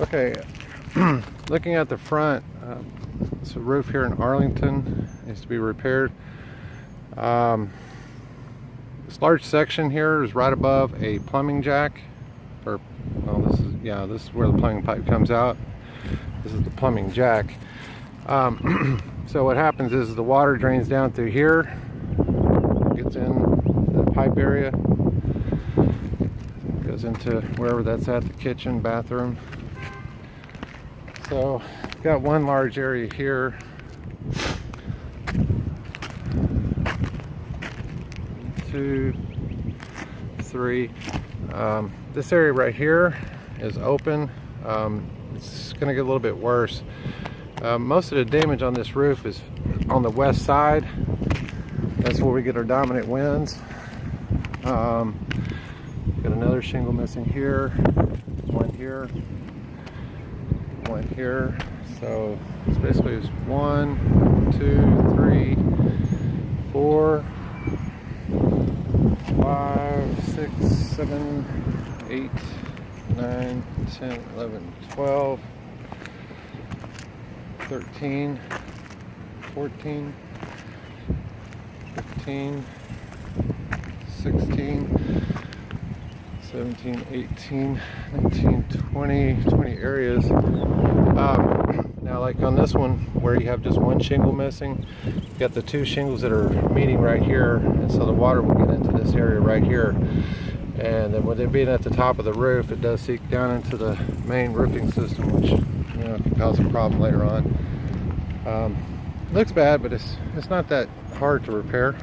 Okay, looking at the front, it's a roof here in Arlington. Needs to be repaired. This large section here is right above a plumbing jack. Or, well, this is where the plumbing pipe comes out. This is the plumbing jack. So what happens is the water drains down through here, gets in the pipe area, goes into wherever that's at, the kitchen, bathroom. So got one large area here. 2, 3. This area right here is open. It's going to get a little bit worse. Most of the damage on this roof is on the west side. That's where we get our dominant winds. Got another shingle missing here, one here, one here. So it's basically 1, 2, 3, 4, 5, 6, 7, 8, 9, 10, 11, 12, 13, 14, 15, 16, 17, 18, 19, 20 areas. Now, like on this one where you have just one shingle missing, you got the 2 shingles that are meeting right here, and so the water will get into this area right here. And then with it being at the top of the roof, it does seep down into the main roofing system, which can cause a problem later on. Looks bad, but it's not that hard to repair.